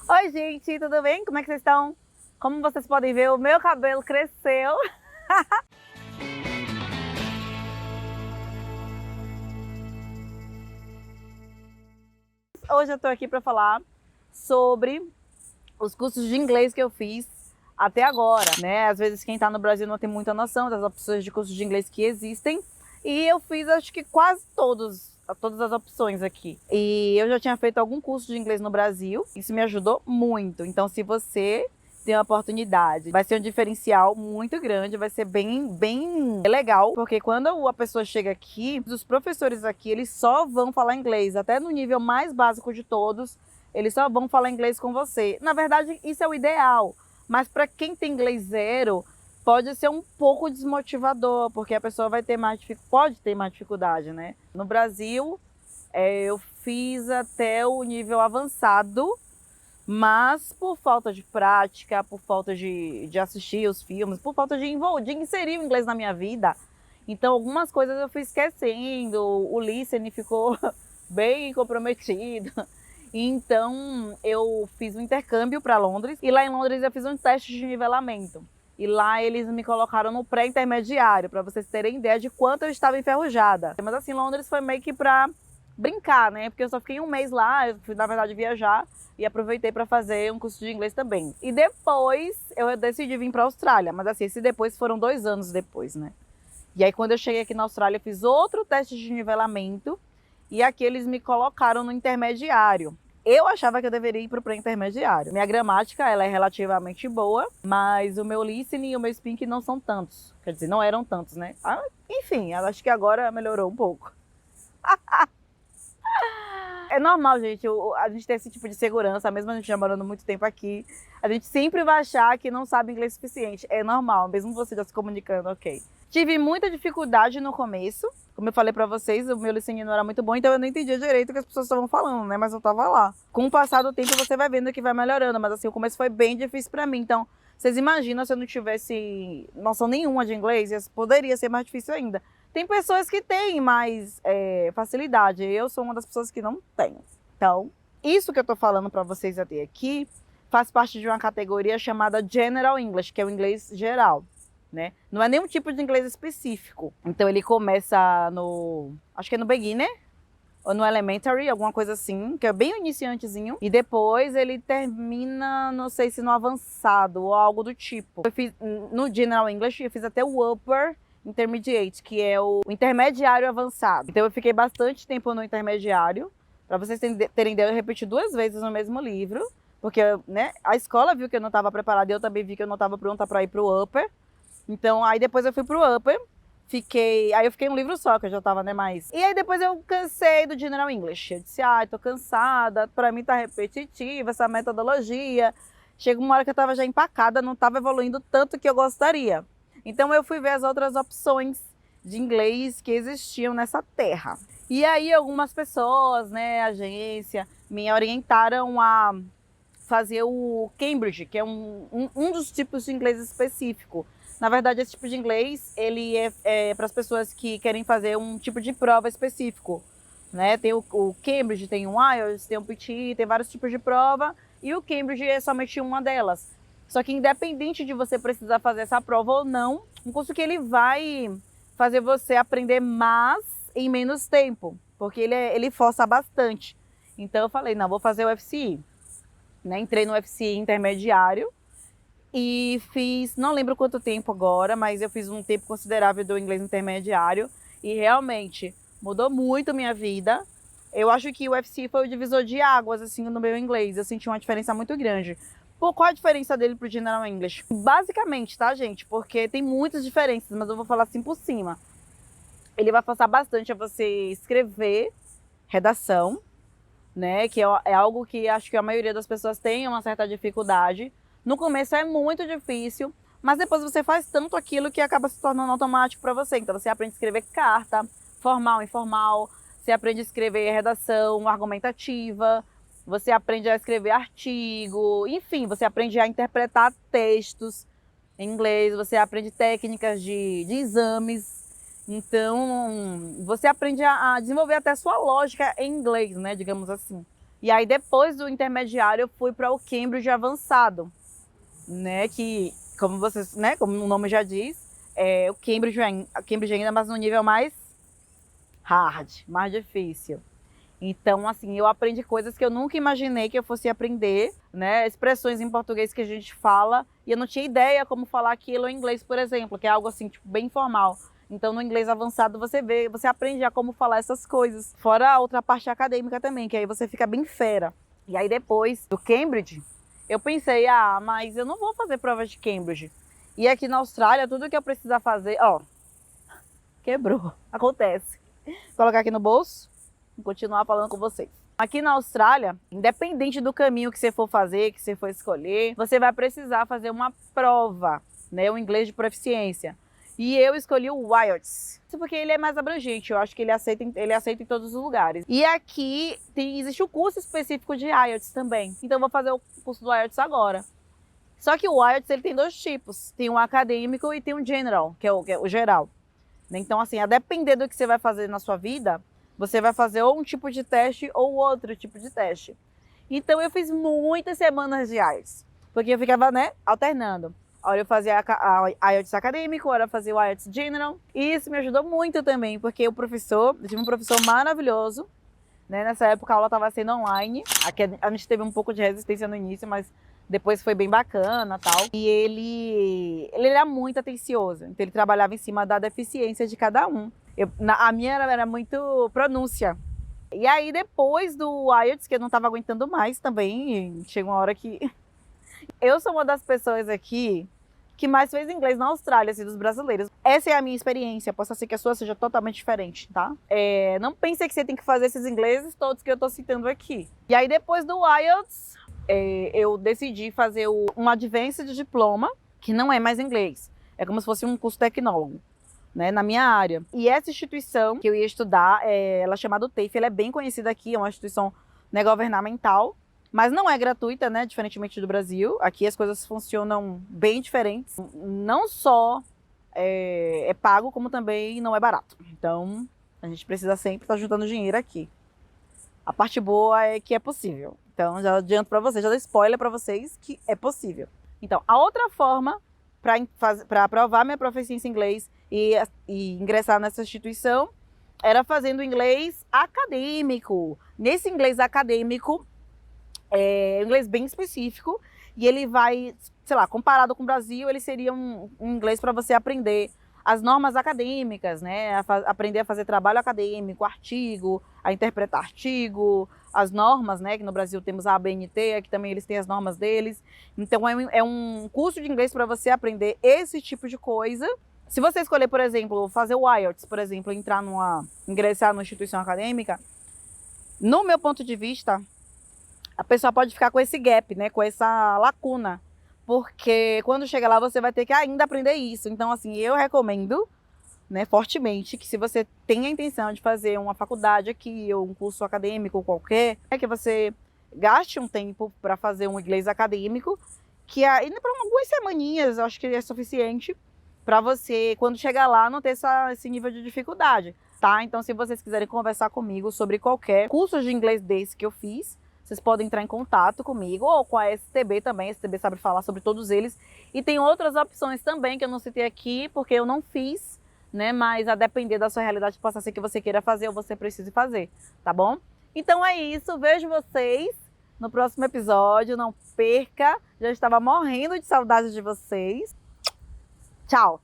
Oi, gente, tudo bem? Como é que vocês estão? Como vocês podem ver, o meu cabelo cresceu. Hoje eu tô aqui para falar sobre os cursos de inglês que eu fiz até agora, né? Às vezes quem tá no Brasil não tem muita noção das opções de cursos de inglês que existem. E eu fiz, acho que quase todas as opções aqui. E eu já tinha feito algum curso de inglês no Brasil. Isso me ajudou muito. Então, se você tem uma oportunidade, vai ser um diferencial muito grande, vai ser bem legal, porque quando a pessoa chega aqui, os professores aqui, eles só vão falar inglês, até no nível mais básico de todos, eles só vão falar inglês com você. Na verdade, isso é o ideal, mas para quem tem inglês zero, pode ser um pouco desmotivador, porque a pessoa pode ter mais dificuldade, né? No Brasil, eu fiz até o nível avançado, mas por falta de prática, por falta de assistir os filmes, por falta de inserir o inglês na minha vida, então algumas coisas eu fui esquecendo, o listening ficou bem comprometido. Então eu fiz um intercâmbio para Londres e lá em Londres eu fiz um teste de nivelamento. E lá eles me colocaram no pré-intermediário, para vocês terem ideia de quanto eu estava enferrujada. Mas assim, Londres foi meio que para brincar, né? Porque eu só fiquei um mês lá, eu fui na verdade viajar e aproveitei para fazer um curso de inglês também. E depois eu decidi vir para a Austrália, mas assim, esse depois foram 2 anos depois, né? E aí quando eu cheguei aqui na Austrália, eu fiz outro teste de nivelamento e aqui eles me colocaram no intermediário. Eu achava que eu deveria ir para o pré-intermediário. Minha gramática, ela é relativamente boa, mas o meu listening e o meu speaking não são tantos. Quer dizer, não eram tantos, né? Enfim, acho que agora melhorou um pouco. É normal, gente, a gente ter esse tipo de segurança, mesmo a gente já morando muito tempo aqui. A gente sempre vai achar que não sabe inglês suficiente. É normal, mesmo você já se comunicando, ok. Tive muita dificuldade no começo. Como eu falei pra vocês, o meu listening não era muito bom, então eu não entendia direito o que as pessoas estavam falando, né? Mas eu tava lá. Com o passar do tempo, você vai vendo que vai melhorando. Mas assim, o começo foi bem difícil pra mim. Então, vocês imaginam se eu não tivesse noção nenhuma de inglês, poderia ser mais difícil ainda. Tem pessoas que têm mais facilidade, eu sou uma das pessoas que não tenho. Então, isso que eu tô falando para vocês até aqui faz parte de uma categoria chamada General English, que é o inglês geral, né? Não é nenhum tipo de inglês específico. Então ele começa acho que é no beginner, ou no elementary, alguma coisa assim, que é bem iniciantezinho, e depois ele termina, não sei se no avançado ou algo do tipo. Eu fiz no General English, eu fiz até o upper intermediate, que é o intermediário avançado. Então eu fiquei bastante tempo no intermediário. Para vocês terem ideia, eu repeti 2 vezes no mesmo livro, porque né, a escola viu que eu não estava preparada e eu também vi que eu não estava pronta para ir para o upper. Então aí depois eu fui para o upper, aí eu fiquei um livro só, que eu já estava, né, mais. E aí depois eu cansei do General English. Eu disse, tô cansada, para mim tá repetitiva essa metodologia. Chega uma hora que eu estava já empacada, não estava evoluindo tanto que eu gostaria. Então eu fui ver as outras opções de inglês que existiam nessa terra. E aí algumas pessoas, né, agência, me orientaram a fazer o Cambridge, que é um dos tipos de inglês específico. Na verdade, esse tipo de inglês, ele é para as pessoas que querem fazer um tipo de prova específico, né? Tem o Cambridge, tem o IELTS, tem o PTE, tem vários tipos de prova, e o Cambridge é somente uma delas. Só que independente de você precisar fazer essa prova ou não, um curso que ele vai fazer você aprender mais em menos tempo, porque ele força bastante. Então eu falei, não, vou fazer o FCI. Né? Entrei no FCI intermediário e fiz, não lembro quanto tempo agora, mas eu fiz um tempo considerável do inglês intermediário e realmente mudou muito minha vida. Eu acho que o FCI foi o divisor de águas assim no meu inglês, eu senti uma diferença muito grande. Qual a diferença dele pro General English? Basicamente, tá, gente? Porque tem muitas diferenças, mas eu vou falar assim por cima. Ele vai forçar bastante a você escrever redação, né? Que é algo que acho que a maioria das pessoas tem uma certa dificuldade. No começo é muito difícil, mas depois você faz tanto aquilo que acaba se tornando automático para você. Então você aprende a escrever carta, formal, informal, você aprende a escrever redação argumentativa, você aprende a escrever artigo, enfim, você aprende a interpretar textos em inglês, você aprende técnicas de exames. Então, você aprende a desenvolver até sua lógica em inglês, né, digamos assim. E aí depois do intermediário eu fui para o Cambridge avançado, né? Que, como vocês, né? Como o nome já diz, o Cambridge ainda, mas no nível mais hard, mais difícil. Então, assim, eu aprendi coisas que eu nunca imaginei que eu fosse aprender, né? Expressões em português que a gente fala e eu não tinha ideia como falar aquilo em inglês, por exemplo, que é algo assim, tipo, bem informal. Então, no inglês avançado, você aprende a como falar essas coisas. Fora a outra parte acadêmica também, que aí você fica bem fera. E aí, depois do Cambridge, eu pensei, mas eu não vou fazer provas de Cambridge. E aqui na Austrália, tudo que eu precisar fazer, quebrou, acontece. Vou colocar aqui no bolso. Vou continuar falando com vocês. Aqui na Austrália, independente do caminho que você for fazer, que você for escolher, você vai precisar fazer uma prova, né? O inglês de proficiência. E eu escolhi o IELTS, porque ele é mais abrangente, eu acho que ele aceita em todos os lugares. E aqui existe o curso específico de IELTS também. Então eu vou fazer o curso do IELTS agora. Só que o IELTS ele tem dois tipos, tem um acadêmico e tem um general, que é o geral. Então assim, a depender do que você vai fazer na sua vida, você vai fazer ou um tipo de teste ou outro tipo de teste. Então eu fiz muitas semanas de IELTS, porque eu ficava, né, alternando. Hora eu fazia a IELTS acadêmico, hora eu fazia o IELTS general. E isso me ajudou muito também, porque eu tive um professor maravilhoso, né? Nessa época a aula estava sendo online. Aqui a gente teve um pouco de resistência no início, mas depois foi bem bacana, tal. E ele era muito atencioso, então ele trabalhava em cima da deficiência de cada um. A minha era muito pronúncia. E aí depois do IELTS, que eu não estava aguentando mais também, chega uma hora que... Eu sou uma das pessoas aqui que mais fez inglês na Austrália, assim, dos brasileiros. Essa é a minha experiência, possa ser que a sua seja totalmente diferente, tá? Não pense que você tem que fazer esses ingleses todos que eu tô citando aqui. E aí depois do IELTS, eu decidi fazer um Advanced Diploma, que não é mais inglês. É como se fosse um curso tecnólogo, né, na minha área. E essa instituição que eu ia estudar, ela é chamada TAFE, ela é bem conhecida aqui, é uma instituição, né, governamental, mas não é gratuita, né, diferentemente do Brasil. Aqui as coisas funcionam bem diferentes. Não só é pago, como também não é barato. Então, a gente precisa sempre estar juntando dinheiro aqui. A parte boa é que é possível. Então, já adianto para vocês, já dou spoiler para vocês que é possível. Então, a outra forma para aprovar minha proficiência em inglês e ingressar nessa instituição era fazendo inglês acadêmico. Nesse inglês acadêmico, inglês bem específico, e ele vai, sei lá, comparado com o Brasil, ele seria um inglês para você aprender as normas acadêmicas, né? Aprender a fazer trabalho acadêmico, artigo, a interpretar artigo, as normas, né? Que no Brasil temos a ABNT, aqui também eles têm as normas deles. Então é um curso de inglês para você aprender esse tipo de coisa. Se você escolher, por exemplo, fazer o IELTS, por exemplo, ingressar numa instituição acadêmica, no meu ponto de vista, a pessoa pode ficar com esse gap, né, com essa lacuna, porque quando chega lá você vai ter que ainda aprender isso. Então, assim, eu recomendo, né, fortemente, que se você tem a intenção de fazer uma faculdade aqui, ou um curso acadêmico qualquer, que você gaste um tempo para fazer um inglês acadêmico, que ainda para algumas semaninhas, eu acho que é suficiente para você, quando chegar lá, não ter esse nível de dificuldade, tá? Então, se vocês quiserem conversar comigo sobre qualquer curso de inglês desse que eu fiz, vocês podem entrar em contato comigo ou com a STB também. A STB sabe falar sobre todos eles. E tem outras opções também que eu não citei aqui, porque eu não fiz, né? Mas a depender da sua realidade, possa ser que você queira fazer ou você precise fazer, tá bom? Então é isso. Vejo vocês no próximo episódio. Não perca. Já estava morrendo de saudade de vocês. Tchau!